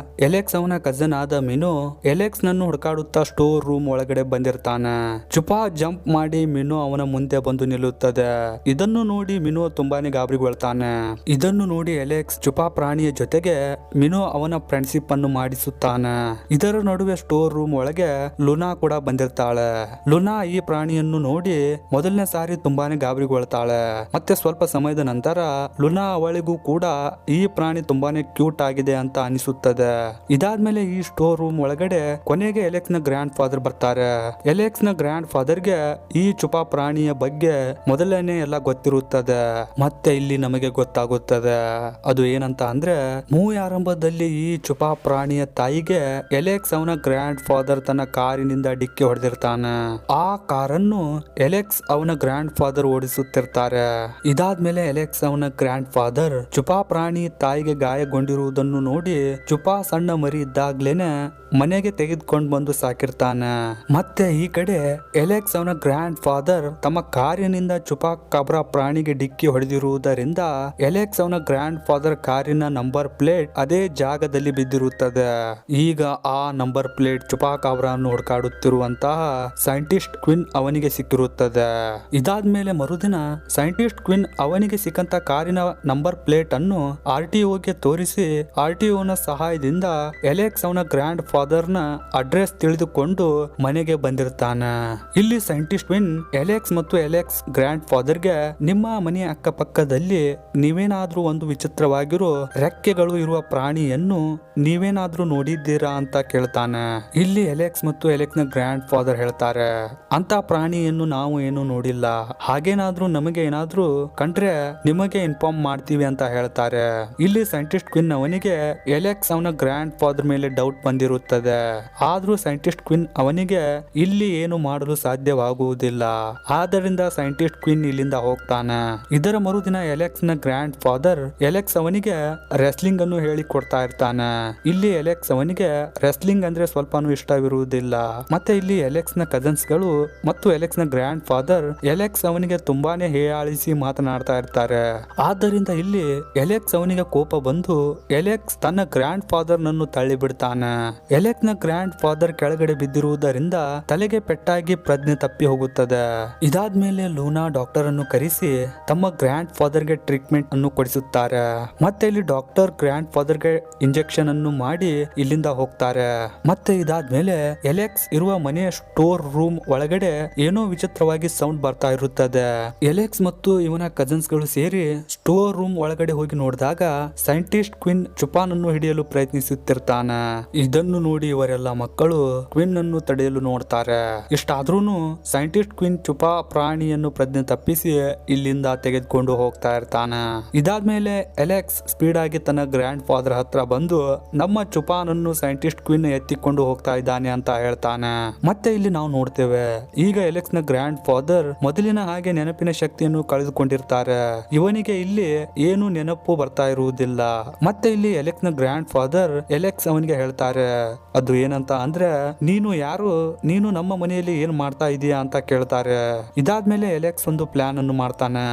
ಎಲೆಕ್ಸ್ ಅವನ ಕಜನ್ ಆದ ಮಿನು ಎಲೆಕ್ಸ್ ನನ್ನು ಹುಡುಕಾಡುತ್ತಾ ಸ್ಟೋರ್ ರೂಮ್ ಒಳಗಡೆ ಬಂದಿರ್ತಾನೆ. ಚುಪಾ ಜಂಪ್ ಮಾಡಿ ಮಿನು ಅವನ ಮುಂದೆ ಬಂದು ನಿಲ್ಲುತ್ತದೆ. ಇದನ್ನು ನೋಡಿ ಮಿನು ತುಂಬಾನೇ ಗಾಬರಿಗೊಳ್ತಾನೆ. ಇದನ್ನು ನೋಡಿ ಎಲೆಕ್ಸ್ ಚುಪಾ ಪ್ರಾಣಿಯ ಜೊತೆಗೆ ಮಿನು ಅವನ ಫ್ರೆಂಡ್ಶಿಪ್ ಅನ್ನು ಮಾಡಿಸುತ್ತಾನೆ. ಇದರ ನಡುವೆ ಸ್ಟೋರ್ ರೂಮ್ ಒಳಗೆ ಲುನಾ ಕೂಡ ಬಂದಿರ್ತಾಳೆ. ಲುನಾ ಈ ಪ್ರಾಣಿಯನ್ನು ನೋಡಿ ಮೊದಲನೇ ಸಾರಿ ತುಂಬಾನೇ ಗಾಬರಿಗೊಳ್ತಾಳೆ. ಮತ್ತೆ ಸ್ವಲ್ಪ ಸಮಯದ ನಂತರ ಲುನಾ ಅವಳಿಗೂ ಕೂಡ ಈ ಪ್ರಾಣಿ ತುಂಬಾನೇ ಕ್ಯೂಟ್ ಆಗಿದೆ ಅಂತ ಅನಿಸುತ್ತದೆ. ಇದಾದ್ಮೇಲೆ ಈ ಸ್ಟೋರ್ ರೂಮ್ ಒಳಗಡೆ ಕೊನೆಗೆ ಎಲೆಕ್ಸ್ ನ ಗ್ರ್ಯಾಂಡ್ ಫಾದರ್ ಬರ್ತಾರೆ. ಎಲೆಕ್ಸ್ ನ ಗ್ರ್ಯಾಂಡ್ ಫಾದರ್ಗೆ ಈ ಚುಪಾ ಪ್ರಾಣಿಯ ಬಗ್ಗೆ ಮೊದಲನೇ ಎಲ್ಲ ಗೊತ್ತಿರುತ್ತದೆ. ಮತ್ತೆ ಇಲ್ಲಿ ನಮಗೆ ಗೊತ್ತಾಗುತ್ತದೆ, ಅದು ಏನಂತ ಅಂದ್ರೆ ಮೂವಿ ಆರಂಭದಲ್ಲಿ ಈ ಚುಪಾ ಪ್ರಾಣಿಯ ತಾಯಿಗೆ ಎಲೆಕ್ಸ್ ಅವನ ಗ್ರ್ಯಾಂಡ್ ಫಾದರ್ ತನ್ನ ಕಾರಿನಿಂದ ಡಿಕ್ಕಿ ಹೊಡೆದಿರ್ತಾನೆ. ಆ ಕಾರನ್ನು ಎಲೆಕ್ಸ್ ಅವನ ಗ್ರ್ಯಾಂಡ್ ಫಾದರ್ ಓಡಿಸುತ್ತಿರ್ತಾರೆ. ಇದಾದ್ಮೇಲೆ ಎಲೆಕ್ಸ್ ಅವನ ಗ್ರ್ಯಾಂಡ್ ಫಾದರ್ ಚುಪಾ ಪ್ರಾಣಿ ತಾಯಿಗೆ ಗಾಯಗೊಂಡಿರುವುದನ್ನು ನೋಡಿ ಚುಪಾ ಸಣ್ಣ ಮರಿ ಇದ್ದಾಗ್ಲೇನೆ ಮನೆಗೆ ತೆಗೆದುಕೊಂಡು ಬಂದು ಸಾಕಿರ್ತಾನೆ. ಮತ್ತೆ ಈ ಕಡೆ ಎಲೆಕ್ಸ್ ಅವನ ಗ್ರ್ಯಾಂಡ್ ಫಾದರ್ ತಮ್ಮ ಕಾರಿನಿಂದ ಚುಪಾ ಕಾಬ್ರಾ ಪ್ರಾಣಿಗೆ ಡಿಕ್ಕಿ ಹೊಡೆದಿರುವುದರಿಂದ ಎಲೆಕ್ಸ್ ಅವನ ಗ್ರ್ಯಾಂಡ್ ಫಾದರ್ ಕಾರಿನ ನಂಬರ್ ಪ್ಲೇಟ್ ಅದೇ ಜಾಗದಲ್ಲಿ ಬಿದ್ದಿರುತ್ತದೆ. ಈಗ ಆ ನಂಬರ್ ಪ್ಲೇಟ್ ಚುಪಾ ಕಾಬ್ರಾನ್ನು ಹುಡುಕಾಡುತ್ತಿರುವಂತಹ ಸೈಂಟಿಸ್ಟ್ ಕ್ವಿನ್ ಅವನಿಗೆ ಸಿಕ್ಕಿರುತ್ತದೆ. ಇದಾದ್ಮೇಲೆ ಮರುದಿನ ಸೈಂಟಿಸ್ಟ್ ಕ್ವಿನ್ ಅವನಿಗೆ ಸಿಕ್ಕಂತ ಕಾರಿನ ನಂಬರ್ ಪ್ಲೇಟ್ ಅನ್ನು RTOಗೆ ತೋರಿಸಿ RTO ನ ಸಹಾಯದಿಂದ ಎಲೆಕ್ಸ್ ಅವನ ಗ್ರ್ಯಾಂಡ್ ಫಾದರ್ ನ ಅಡ್ರೆಸ್ ತಿಳಿದುಕೊಂಡು ಮನೆಗೆ ಬಂದಿರ್ತಾನೆ. ಇಲ್ಲಿ ಸೈಂಟಿಸ್ಟ್ ಕ್ವಿನ್ ಎಲೆಕ್ಸ್ ಮತ್ತು ಎಲೆಕ್ಸ್ ಗ್ರ್ಯಾಂಡ್ ಫಾದರ್ಗೆ ನಿಮ್ಮ ಮನೆಯ ಅಕ್ಕಪಕ್ಕದಲ್ಲಿ ನೀವೇನಾದ್ರೂ ಒಂದು ವಿಚಿತ್ರವಾಗಿರೋ ರೆಕ್ಕೆಗಳು ಇರುವ ಪ್ರಾಣಿಯನ್ನು ನೀವೇನಾದ್ರೂ ನೋಡಿದ್ದೀರಾ ಅಂತ ಕೇಳ್ತಾನೆ. ಇಲ್ಲಿ ಎಲೆಕ್ಸ್ ಮತ್ತು ಎಲೆಕ್ಸ್ ನ ಗ್ರ್ಯಾಂಡ್ ಫಾದರ್ ಹೇಳ್ತಾರೆ, ಅಂತ ಪ್ರಾಣಿಯನ್ನು ನಾವು ಏನು ನೋಡಿಲ್ಲ, ಹಾಗೇನಾದ್ರೂ ನಮಗೆ ಏನಾದ್ರೂ ಕಂಡ್ರೆ ನಿಮಗೆ ಇನ್ಫಾರ್ಮ್ ಮಾಡ್ತೀವಿ ಅಂತ ಹೇಳ್ತಾರೆ. ಇಲ್ಲಿ ಸೈಂಟಿಸ್ಟ್ ಕ್ವಿನ್ ಅವನಿಗೆ ಎಲೆಕ್ಸ್ ಅವನ ಗ್ರ್ಯಾಂಡ್ ಫಾದರ್ ಮೇಲೆ ಡೌಟ್ ಬಂದಿರುತ್ತದೆ. ಆದ್ರೂ ಸೈಂಟಿಸ್ಟ್ ಕ್ವಿನ್ ಅವನಿಗೆ ಇಲ್ಲಿ ಏನು ಮಾಡಲು ಸಾಧ್ಯವಾಗುವುದಿಲ್ಲ. ಆದ್ದರಿಂದ ಸೈಂಟಿಸ್ಟ್ ಕ್ವಿನ್ ಇಲ್ಲಿಂದ ಹೋಗ್ತಾನೆ. ಇದರ ಮರುದಿನ ಎಲೆಕ್ಸ್ ನ ಗ್ರ್ಯಾಂಡ್ ಫಾದರ್ ಎಲೆಕ್ಸ್ ಅವನಿಗೆ ರೆಸ್ಲಿಂಗ್ ಅನ್ನು ಹೇಳಿ ಕೊಡ್ತಾ ಇರ್ತಾನೆ. ಇಲ್ಲಿ ಎಲೆಕ್ಸ್ ಅವನಿಗೆ ರೆಸ್ಲಿಂಗ್ ಅಂದ್ರೆ ಸ್ವಲ್ಪನೂ ಇಷ್ಟವಿರುವುದಿಲ್ಲ. ಮತ್ತೆ ಇಲ್ಲಿ ಎಲೆಕ್ಸ್ ನ ಕಜನ್ಸ್ ಗಳು ಮತ್ತು ಎಲೆಕ್ಸ್ ನ ಗ್ರ್ಯಾಂಡ್ ಫಾದರ್ ಎಲೆಕ್ಸ್ ಅವನಿಗೆ ತುಂಬಾನೇ ಹೇಯಾಳಿಸಿ ಮಾತನಾಡ್ತಾ ಇರ್ತಾರೆ. ಆದ್ದರಿಂದ ಇಲ್ಲಿ ಎಲೆಕ್ಸ್ ಅವನಿಗೆ ಕೋಪ ಬಂದು ಎಲೆಕ್ಸ್ ತನ್ನ ಗ್ರ್ಯಾಂಡ್ ಫಾದರ್ ನನ್ನು ತಳ್ಳಿ ಬಿಡ್ತಾನೆ. ಎಲೆಕ್ಸ್ ನ ಗ್ರ್ಯಾಂಡ್ ಫಾದರ್ ಕೆಳಗಡೆ ಬಿದ್ದಿರುವುದರಿಂದ ತಲೆಗೆ ಪೆಟ್ಟಾಗಿ ಪ್ರಜ್ಞೆ ತಪ್ಪಿ ಹೋಗುತ್ತದೆ. ಇದಾದ್ಮೇಲೆ ಲೂನಾ ಡಾಕ್ಟರ್ ಅನ್ನು ಕರೆಸಿ ತಮ್ಮ ಗ್ರ್ಯಾಂಡ್ ಫಾದರ್ ಗೆ ಟ್ರೀಟ್ಮೆಂಟ್ ಅನ್ನು ಕೊಡಿಸುತ್ತಾರೆ. ಮತ್ತೆ ಇಲ್ಲಿ ಡಾಕ್ಟರ್ ಗ್ರ್ಯಾಂಡ್ ಫಾದರ್ ಗೆ ಇಂಜೆಕ್ಷನ್ ಅನ್ನು ಮಾಡಿ ಇಲ್ಲಿಂದ ಹೋಗ್ತಾರೆ. ಮತ್ತೆ ಇದಾದ್ಮೇಲೆ ಎಲೆಕ್ಸ್ ಇರುವ ಮನೆಯ ಸ್ಟೋರ್ ರೂಮ್ ಒಳಗಡೆ ಏನೋ ವಿಚಿತ್ರವಾಗಿ ಸೌಂಡ್ ಬರ್ತಾ ಇರುತ್ತದೆ. ಎಲೆಕ್ಸ್ ಮತ್ತು ಇವನ ಕಜನ್ಸ್ ಗಳು ಸೇರಿ ಸ್ಟೋರ್ ರೂಮ್ ಒಳಗಡೆ ಹೋಗಿ ನೋಡಿದಾಗ ಸೈಂಟಿಸ್ಟ್ ಕ್ವಿನ್ ಚುಪಾನ್ ಅನ್ನು ಹಿಡಿಯಲು ಪ್ರಯತ್ನಿಸುತ್ತಿರ್ತಾನೆ. ಇದನ್ನು ನೋಡಿ ಇವರೆಲ್ಲ ಮಕ್ಕಳು ಕ್ವಿನ್ ಅನ್ನು ತಡೆಯಲು ನೋಡ್ತಾರೆ. ಇಷ್ಟಾದ್ರೂನು ಸೈಂಟಿಸ್ಟ್ ಕ್ವಿನ್ ಚುಪಾ ಪ್ರಾಣಿಯನ್ನು ಪ್ರಜ್ಞೆ ತಪ್ಪಿಸಿ ಇಲ್ಲಿಂದ ತೆಗೆದುಕೊಂಡು ಹೋಗ್ತಾ ಇರ್ತಾನೆ. ಇದಾದ್ಮೇಲೆ ಎಲೆಕ್ಸ್ ಸ್ಪೀಡ್ ಆಗಿ ತನ್ನ ಗ್ರ್ಯಾಂಡ್ ಫಾದರ್ ಹತ್ರ ಬಂದು ನಮ್ಮ ಚುಪಾನ್ ಅನ್ನು ಸೈಂಟಿಸ್ಟ್ ಕ್ವಿನ್ ಎತ್ತಿಕೊಂಡು ಹೋಗ್ತಾ ಇದ್ದಾನೆ ಅಂತ ಹೇಳ್ತಾನೆ. ಮತ್ತೆ ಇಲ್ಲಿ ನಾವು ನೋಡ್ತೇವೆ, ಈಗ ಎಲೆಕ್ಸ್ ನ ಗ್ರ್ಯಾಂಡ್ ಫಾದರ್ ಮೊದಲಿನ ಹಾಗೆ ನೆನಪಿನ ಶಕ್ತಿಯನ್ನು ಕಳೆದುಕೊಂಡಿರ್ತಾರೆ. ಇವನಿಗೆ ಇಲ್ಲಿ ಏನು ನೆನಪು ಬರ್ತಾ ಇರುವುದಿಲ್ಲ. ಮತ್ತೆ ಇಲ್ಲಿ ಎಲೆಕ್ಸ್ ನ ಗ್ರ್ಯಾಂಡ್ ಫಾದರ್ ಎಲೆಕ್ಸ್ ಅವನಿಗೆ ಹೇಳ್ತಾರೆ, ಅದು ಏನಂತ ಅಂದ್ರೆ ನೀನು ಯಾರು, ನೀನು ನಮ್ಮ ಮನೆಯಲ್ಲಿ ಏನ್ ಮಾಡ್ತಾ ಇದೀಯಾ ಅಂತ ಕೇಳ್ತಾರೆ. ಇದಾದ್ಮೇಲೆ ಎಲೆಕ್ಸ್ ಒಂದು ಪ್ಲಾನ್ ಅನ್ನು ಮಾಡ್ತಾನೆ.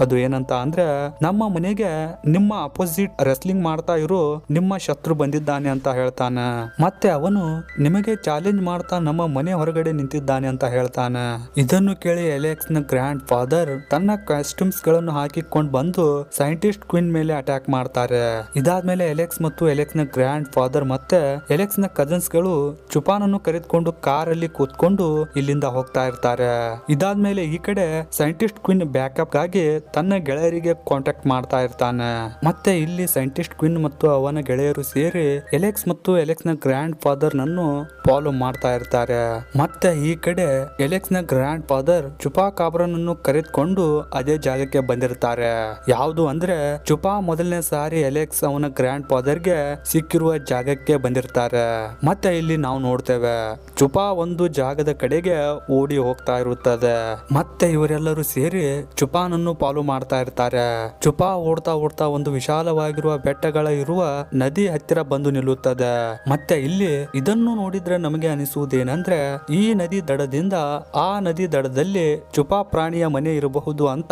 ಅದು ಏನಂತ ಅಂದ್ರೆ ನಮ್ಮ ಮನೆಗೆ ನಿಮ್ಮ ಅಪೋಸಿಟ್ ರೆಸ್ಲಿಂಗ್ ಮಾಡ್ತಾ ಇರೋ ನಿಮ್ಮ ಶತ್ರು ಬಂದಿದ್ದಾನೆ ಅಂತ ಹೇಳ್ತಾನೆ. ಮತ್ತೆ ಅವನು ನಿಮಗೆ ಚಾಲೆಂಜ್ ಮಾಡ್ತಾ ನಮ್ಮ ಮನೆ ಹೊರಗಡೆ ನಿಂತಿದ್ದಾನೆ ಅಂತ ಹೇಳ್ತಾನೆ. ಇದನ್ನು ಕೇಳಿ ಎಲೆಕ್ಸ್ ನ ಗ್ರ್ಯಾಂಡ್ ಫಾದರ್ ತನ್ನ ಕಾಸ್ಟ್ಯೂಮ್ಸ್ ಗಳನ್ನು ಹಾಕಿಕೊಂಡು ಬಂದು ಸೈಂಟಿಸ್ಟ್ ಕ್ವಿನ್ ಮೇಲೆ ಅಟ್ಯಾಕ್ ಮಾಡ್ತಾರೆ. ಇದಾದ್ಮೇಲೆ ಎಲೆಕ್ಸ್ ಮತ್ತು ಎಲೆಕ್ಸ್ ನ ಗ್ರ್ಯಾಂಡ್ ಫಾದರ್ ಮತ್ತೆ ಎಲೆಕ್ಸ್ ನ ಕಜನ್ಸ್ ಗಳು ಚುಪಾನ್ ಅನ್ನು ಕರೆದುಕೊಂಡು ಕಾರಲ್ಲಿ ಕೂತ್ಕೊಂಡು ಇಲ್ಲಿಂದ ಹೋಗ್ತಾ ಇರ್ತಾರೆ. ಇದಾದ್ಮೇಲೆ ಈ ಕಡೆ ಸೈಂಟಿಸ್ಟ್ ಕ್ವಿನ್ ಬ್ಯಾಕಪ್ ಗಾಗಿ ತನ್ನ ಗೆಳೆಯರಿಗೆ ಕಾಂಟ್ಯಾಕ್ಟ್ ಮಾಡ್ತಾ ಇರ್ತಾನೆ. ಮತ್ತೆ ಇಲ್ಲಿ ಸೈಂಟಿಸ್ಟ್ ಕ್ವಿನ್ ಮತ್ತು ಅವನ ಗೆಳೆಯರು ಸೇರಿ ಎಲೆಕ್ಸ್ ಮತ್ತು ಎಲೆಕ್ಸ್ ನ ಗ್ರ್ಯಾಂಡ್ ಫಾದರ್ ನನ್ನು ಫಾಲೋ ಮಾಡ್ತಾ ಇರ್ತಾರೆ. ಮತ್ತೆ ಈ ಕಡೆ ಎಲೆಕ್ಸ್ ನ ಗ್ರ್ಯಾಂಡ್ ಫಾದರ್ ಚುಪಾ ಕಾಬ್ರನನ್ನು ಕರೆದುಕೊಂಡು ಅದೇ ಜಾಗಕ್ಕೆ ಬಂದಿರ್ತಾರೆ. ಯಾವುದು ಅಂದ್ರೆ ಚುಪಾ ಮೊದಲನೇ ಸಾರಿ ಎಲೆಕ್ಸ್ ಅವನ ಗ್ರ್ಯಾಂಡ್ ಫಾದರ್ ಗೆ ಸಿಕ್ಕಿರುವ ಜಾಗಕ್ಕೆ ಬಂದಿರ್ತಾರೆ. ಮತ್ತೆ ಇಲ್ಲಿ ನಾವು ನೋಡ್ತೇವೆ ಚುಪಾ ಒಂದು ಜಾಗದ ಕಡೆಗೆ ಓಡಿ ಹೋಗ್ತಾ ಇರುತ್ತದೆ. ಮತ್ತೆ ಇವರೆಲ್ಲರೂ ಸೇರಿ ಚುಪಾನನ್ನು ಫಾಲೋ ಮಾಡ್ತಾ ಇರ್ತಾರೆ. ಚುಪಾ ಓಡ್ತಾ ಓಡ್ತಾ ಒಂದು ವಿಶಾಲವಾಗಿರುವ ಬೆಟ್ಟಗಳ ಇರುವ ನದಿ ಹತ್ತಿರ ಬಂದು ನಿಲ್ಲುತ್ತದೆ. ಮತ್ತೆ ಇಲ್ಲಿ ಇದನ್ನು ನೋಡಿದ್ರೆ ನಮಗೆ ಅನಿಸುವುದೇನೆಂದ್ರೆ ಈ ನದಿ ದಡದಿಂದ ಆ ನದಿ ದಡದಲ್ಲಿ ಚುಪಾ ಪ್ರಾಣಿಯ ಮನೆ ಇರಬಹುದು ಅಂತ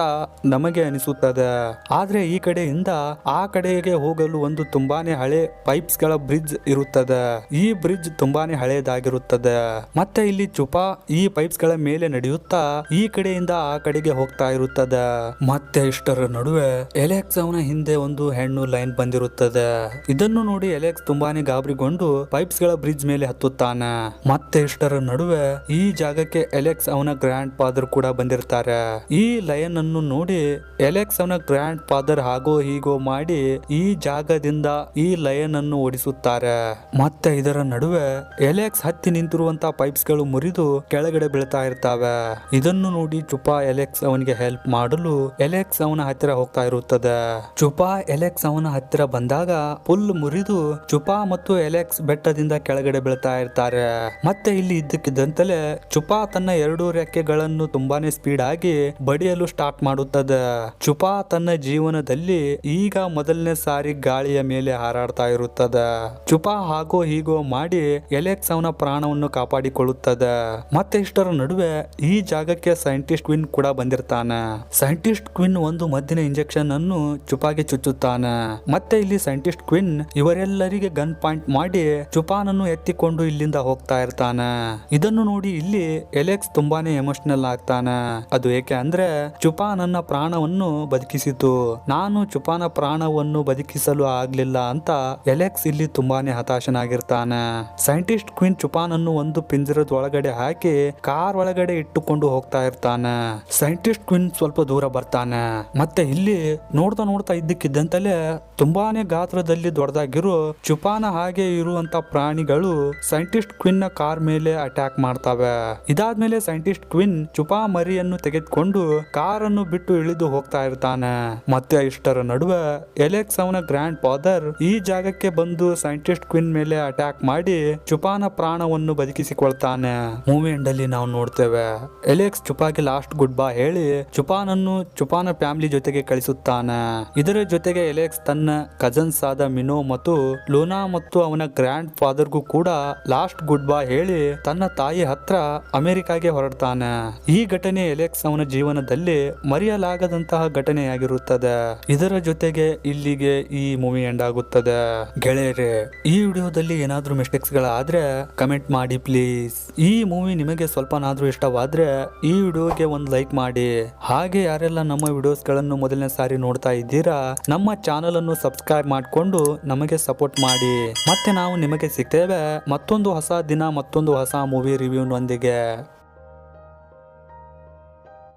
ನಮಗೆ ಅನಿಸುತ್ತದೆ. ಆದ್ರೆ ಈ ಕಡೆಯಿಂದ ಆ ಕಡೆಗೆ ಹೋಗಲು ಒಂದು ತುಂಬಾನೇ ಹಳೆ ಪೈಪ್ಸ್ ಗಳ ಬ್ರಿಡ್ಜ್ ಇರುತ್ತದೆ. ಈ ಬ್ರಿಡ್ಜ್ ತುಂಬಾನೇ ಹಳೆಯದಾಗಿರುತ್ತದೆ. ಮತ್ತೆ ಇಲ್ಲಿ ಚುಪಾ ಈ ಪೈಪ್ಸ್ ಗಳ ಮೇಲೆ ನಡೆಯುತ್ತಾ ಈ ಕಡೆಯಿಂದ ಆ ಕಡೆಗೆ ಹೋಗ್ತಾ ಇರುತ್ತದೆ. ಮತ್ತೆ ಇಷ್ಟರ ನಡುವೆ ಎಲೆಕ್ಸ್ ಅವನ ಹಿಂದೆ ಒಂದು ಹೆಣ್ಣು ಲೈನ್ ಬಂದಿರುತ್ತದೆ. ಇದನ್ನು ನೋಡಿ ಎಲೆಕ್ಸ್ ತುಂಬಾನೇ ಗಾಬರಿಗೊಂಡು ಪೈಪ್ಸ್ ಗಳ ಬ್ರಿಡ್ಜ್ ಮೇಲೆ ಹತ್ತುತ್ತಾನೆ. ಮತ್ತೆ ಇಷ್ಟರ ನಡುವೆ ಈ ಜಾಗಕ್ಕೆ ಎಲೆಕ್ಸ್ ಅವನ ಗ್ರ್ಯಾಂಡ್ ಫಾದರ್ ಕೂಡ ಬಂದಿರ್ತಾರೆ. ಈ ಲಯನ್ ಅನ್ನು ನೋಡಿ ಎಲೆಕ್ಸ್ ಅವನ ಗ್ರ್ಯಾಂಡ್ ಫಾದರ್ ಹಾಗೋ ಹೀಗೋ ಮಾಡಿ ಈ ಜಾಗದಿಂದ ಈ ಲಯನ್ ಅನ್ನು ಓಡಿಸುತ್ತಾರೆ. ಮತ್ತೆ ಇದರ ನಡುವೆ ಎಲೆಕ್ಸ್ ಹತ್ತಿ ನಿಂತಿರುವಂತ ಪೈಪ್ಸ್ ಗಳು ಮುರಿದು ಕೆಳಗಡೆ ಬೀಳ್ತಾ ಇರ್ತಾವೆ. ಇದನ್ನು ನೋಡಿ ಚುಪಾ ಎಲೆಕ್ಸ್ ಅವನಿಗೆ ಹೆಲ್ಪ್ ಮಾಡಲು ಎಲೆಕ್ಸ್ ಅವನ ಹತ್ತಿರ ಹೋಗ್ತಾ ಇರುತ್ತದೆ. ಚುಪಾ ಎಲೆಕ್ಸ್ ಅವನ ಹತ್ತಿರ ಬಂದಾಗ ಫುಲ್ ಮುರಿದು ಚುಪಾ ಮತ್ತು ಎಲೆಕ್ಸ್ ಬೆಟ್ಟದಿಂದ ಕೆಳಗಡೆ ಬೀಳ್ತಾ ಇರ್ತಾರೆ. ಮತ್ತೆ ಇಲ್ಲಿ ಇದ್ದಕ್ಕಿದ್ದಂತಲೇ ಚುಪಾ ತನ್ನ 2 ರೆಕ್ಕೆಗಳನ್ನು ತುಂಬಾನೇ ಸ್ಪೀಡ್ ಆಗಿ ಬಡಿಯಲು ಸ್ಟಾರ್ಟ್ ಮಾಡುತ್ತದೆ. ಚುಪಾ ತನ್ನ ಜೀವನದಲ್ಲಿ ಈಗ ಮೊದಲನೇ ಸಾರಿ ಗಾಳಿಯ ಮೇಲೆ ಹಾರಾಡ್ತಾ ಇರುತ್ತದೆ. ಚುಪಾ ಹಾಗೋ ಹೀಗೋ ಮಾಡಿ ಎಲೆಕ್ಸ್ ಅವನ ಪ್ರಾಣವನ್ನು ಕಾಪಾಡಿಕೊಳ್ಳುತ್ತದೆ. ಮತ್ತೆ ಇಷ್ಟರ ನಡುವೆ ಈ ಜಾಗಕ್ಕೆ ಸೈಂಟಿಸ್ಟ್ ಕ್ವಿನ್ ಕೂಡ ಬಂದಿರ್ತಾನೆ. ಸೈಂಟಿಸ್ಟ್ ಕ್ವಿನ್ ಒಂದು ಮದ್ದಿನ ಇಂಜೆಕ್ಷನ್ ಅನ್ನು ಚುಪಾಗೆ ಚುಚ್ಚುತ್ತಾನೆ. ಮತ್ತೆ ಇಲ್ಲಿ ಸೈಂಟಿಸ್ಟ್ ಕ್ವಿನ್ ಇವರೆಲ್ಲರಿಗೆ ಗನ್ ಪಾಯಿಂಟ್ ಮಾಡಿ ಚುಪಾನನ್ನು ಎತ್ತಿಕೊಂಡು ಇಲ್ಲಿಂದ ಹೋಗ್ತಾ ಇರ್ತಾನೆ. ಇದನ್ನು ನೋಡಿ ಇಲ್ಲಿ ಎಲೆಕ್ಸ್ ತುಂಬಾನೇ ಎಮೋಷನಲ್ ಆಗ್ತಾನೆ. ಅದು ಏಕೆ ಅಂದ್ರೆ ಚುಪಾ ನನ್ನ ಪ್ರಾಣವನ್ನು ಬದುಕಿಸಿತು, ನಾನು ಚುಪಾನ ಪ್ರಾಣವನ್ನು ಬದುಕಿಸಲು ಆಗ್ಲಿಲ್ಲ ಅಂತ ಎಲೆಕ್ಸ್ ಇಲ್ಲಿ ತುಂಬಾನೇ ಹತಾಶನಾಗಿರ್ತಾನೆ. ಸೈಂಟಿಸ್ಟ್ ಕ್ವಿನ್ ಚುಪಾನನ್ನು ಒಂದು ಪಿಂಜರದ ಒಳಗಡೆ ಹಾಕಿ ಕಾರ್ ಒಳಗಡೆ ಇಟ್ಟುಕೊಂಡು ಹೋಗ್ತಾ ಇರ್ತಾನೆ. ಸೈಂಟಿಸ್ಟ್ ಕ್ವಿನ್ ಸ್ವಲ್ಪ ದೂರ ಬರ್ತಾನೆ. ಮತ್ತೆ ಇಲ್ಲಿ ನೋಡ್ತಾ ನೋಡ್ತಾ ಇದ್ದಕ್ಕಿದ್ದಂತಲೇ ತುಂಬಾನೇ ಗಾತ್ರದಲ್ಲಿ ದೊಡ್ಡದಾಗಿರೋ ಚುಪಾನ ಹಾಗೆ ಇರುವಂತ ಪ್ರಾಣಿಗಳು ಸೈಂಟಿಸ್ಟ್ ಕ್ವಿನ್ ನ ಕಾರ್ ಮೇಲೆ ಅಟ್ಯಾಕ್ ಮಾಡ್ತವೆ. ಇದಾದ್ಮೇಲೆ ಸೈಂಟಿಸ್ಟ್ ಕ್ವಿನ್ ಚುಪಾ ಮರಿಯನ್ನು ತೆಗೆದುಕೊಂಡು ಕಾರ್ ಅನ್ನು ಬಿಟ್ಟು ಇಳಿದು ಹೋಗ್ತಾ ಇರ್ತಾನೆ. ಮತ್ತೆ ಇಷ್ಟರ ನಡುವೆ ಎಲೆಕ್ಸ್ ಅವನ ಗ್ರ್ಯಾಂಡ್ ಫಾದರ್ ಈ ಜಾಗಕ್ಕೆ ಬಂದು ಸೈಂಟಿಸ್ಟ್ ಕ್ವಿನ್ ಮೇಲೆ ಅಟ್ಯಾಕ್ ಮಾಡಿ ಚುಪಾನ ಪ್ರಾಣವನ್ನು ಬದುಕಿಸಿಕೊಳ್ತಾನೆ. ಮೂವಿ ಎಂಡ್ ಅಲ್ಲಿ ನಾವು ನೋಡ್ತೇವೆ ಎಲೆಕ್ಸ್ ಚುಪಾಗೆ ಲಾಸ್ಟ್ ಗುಡ್ ಬೈ ಹೇಳಿ ಚುಪಾನನ್ನು ಚುಪಾನ ಫ್ಯಾಮಿಲಿ ಜೊತೆಗೆ ಕಳಿಸುತ್ತಾನೆ. ಇದರ ಜೊತೆಗೆ ಎಲೆಕ್ಸ್ ತನ್ನ ಕಜನ್ಸ್ ಆದ ಮಿನೋ ಮತ್ತು ಲೂನಾ ಮತ್ತು ಅವನ ಗ್ರ್ಯಾಂಡ್ ಫಾದರ್ಗೂ ಕೂಡ ಲಾಸ್ಟ್ ಗುಡ್ ಬೈ ಹೇಳಿ ತನ್ನ ತಾಯಿ ಹತ್ರ ಅಮೆರಿಕಾಗೆ ಹೊರಡ್ತಾನೆ. ಈ ಘಟನೆ ಎಲೆಕ್ಸ್ ಅವನ ಜೀವನದಲ್ಲಿ ಮರೆಯಲಾಗದಂತಹ ಘಟನೆಯಾಗಿರುತ್ತದೆ. ಇದರ ಜೊತೆಗೆ ಇಲ್ಲಿಗೆ ಈ ಮೂವಿ ಎಂಡ್ ಆಗುತ್ತದೆ. ಗೆಳೆಯರೇ, ಈ ವಿಡಿಯೋದಲ್ಲಿ ಏನಾದ್ರೂ ಮಿಸ್ಟೇಕ್ಸ್ ಗಳಾದ್ರೆ ಕಮೆಂಟ್ ಮಾಡಿ ಪ್ಲೀಸ್. ಈ ಮೂವಿ ನಿಮಗೆ ಸ್ವಲ್ಪನಾದ್ರೂ ಇಷ್ಟವಾದ್ರೆ ಈ ವಿಡಿಯೋಗೆ ಒಂದು ಲೈಕ್ ಮಾಡಿ. ಹಾಗೆ ಯಾರೆಲ್ಲ ನಮ್ಮ ವಿಡಿಯೋಸ್ ಗಳನ್ನು ಮೊದಲನೇ ಸಾರಿ ನೋಡ್ತಾ ಇದ್ದೀರಾ ನಮ್ಮ ಚಾನಲ್ ಅನ್ನು ಸಬ್ಸ್ಕ್ರೈಬ್ ಮಾಡಿಕೊಂಡು ನಮಗೆ ಸಪೋರ್ಟ್ ಮಾಡಿ. ಮತ್ತೆ ನಾವು ನಿಮಗೆ ಸಿಗ್ತೇವೆ ಮತ್ತೊಂದು ಹೊಸ ದಿನ ಮತ್ತೊಂದು ಹೊಸ ಮೂವಿ ರಿವ್ಯೂನೊಂದಿಗೆ.